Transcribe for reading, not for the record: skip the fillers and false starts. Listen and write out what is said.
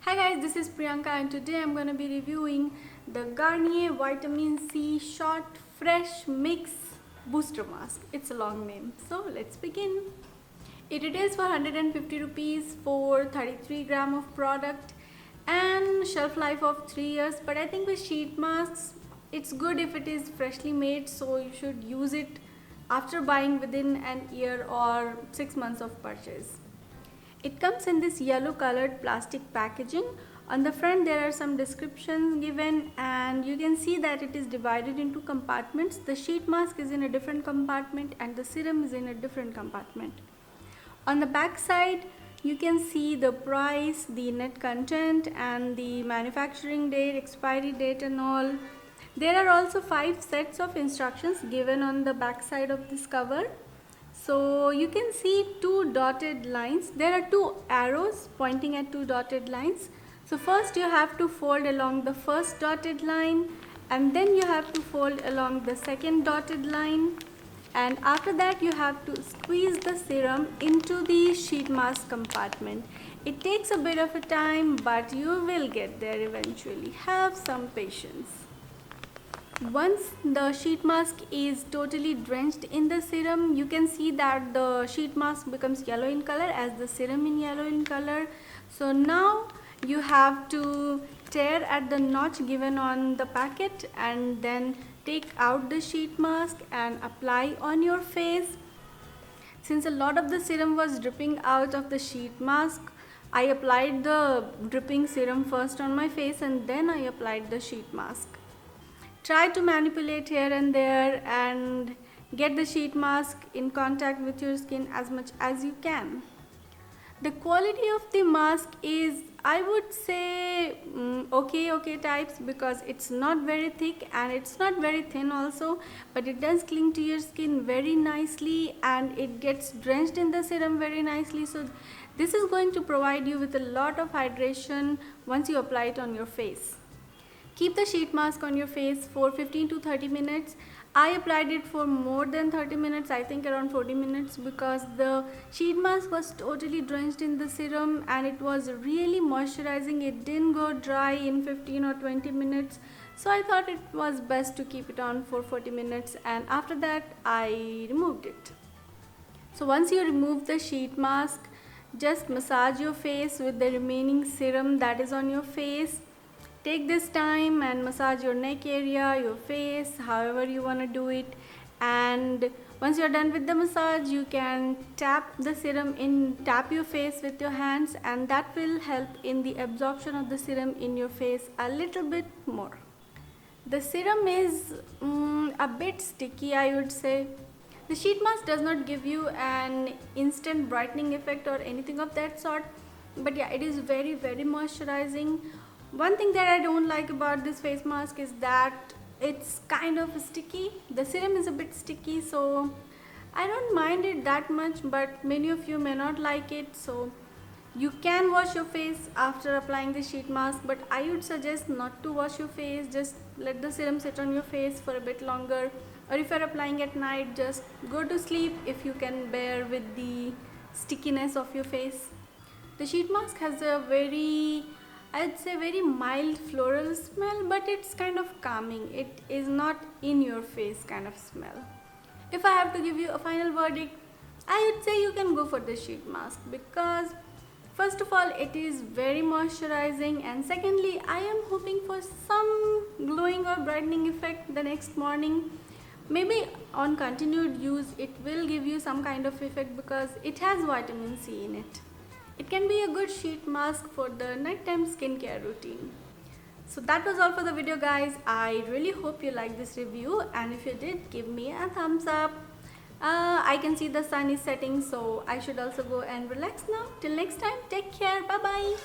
Hi guys, this is Priyanka and today I'm going to be reviewing the Garnier Vitamin C Short Fresh Mix Booster Mask. It's a long name, so let's begin. It retails for 150 rupees for 33 gram of product and shelf life of 3 years, but I think with sheet masks it's good if it is freshly made, so you should use it after buying within an year or 6 months of purchase. It comes in this yellow colored plastic packaging. On the front there are some descriptions given and you can see that it is divided into compartments. The sheet mask is in a different compartment and the serum is in a different compartment. On the back side you can see the price, the net content and the manufacturing date, expiry date and all. There are also 5 sets of instructions given on the back side of this cover. So you can see 2 dotted lines. There are 2 arrows pointing at 2 dotted lines. So first you have to fold along the first dotted line and then you have to fold along the second dotted line, and after that you have to squeeze the serum into the sheet mask compartment. It takes a bit of a time, but you will get there eventually. Have some patience. Once the sheet mask is totally drenched in the serum, you can see that the sheet mask becomes yellow in color as the serum in yellow in color. So now you have to tear at the notch given on the packet and then take out the sheet mask and apply on your face. Since a lot of the serum was dripping out of the sheet mask, I applied the dripping serum first on my face and then I applied the sheet mask. Try to manipulate here and there and get the sheet mask in contact with your skin as much as you can. The quality of the mask is, I would say, okay types, because it's not very thick and it's not very thin also, but it does cling to your skin very nicely and it gets drenched in the serum very nicely. So this is going to provide you with a lot of hydration once you apply it on your face. Keep the sheet mask on your face for 15 to 30 minutes. I applied it for more than 30 minutes, I think around 40 minutes, because the sheet mask was totally drenched in the serum and it was really moisturizing. It didn't go dry in 15 or 20 minutes. So I thought it was best to keep it on for 40 minutes and after that I removed it. So once you remove the sheet mask, just massage your face with the remaining serum that is on your face. Take this time and massage your neck area, your face, however you want to do it, and once you're done with the massage you can tap the serum in, tap your face with your hands, and that will help in the absorption of the serum in your face a little bit more. The serum is a bit sticky, I would say. The sheet mask does not give you an instant brightening effect or anything of that sort, but yeah, it is very moisturizing. One thing that I don't like about this face mask is that it's kind of sticky. The serum is a bit sticky, so I don't mind it that much, but many of you may not like it. So you can wash your face after applying the sheet mask, but I would suggest not to wash your face. Just let the serum sit on your face for a bit longer, or if you're applying at night, just go to sleep if you can bear with the stickiness of your face. The sheet mask has a I'd say very mild floral smell, but it's kind of calming. It is not in your face kind of smell. If I have to give you a final verdict, I would say you can go for the sheet mask because first of all it is very moisturizing, and secondly I am hoping for some glowing or brightening effect the next morning. Maybe on continued use it will give you some kind of effect because it has vitamin C in it. It can be a good sheet mask for the nighttime skincare routine. So that was all for the video, guys. I really hope you liked this review, and if you did, give me a thumbs up. I can see the sun is setting, so I should also go and relax now. Till next time, take care. Bye bye.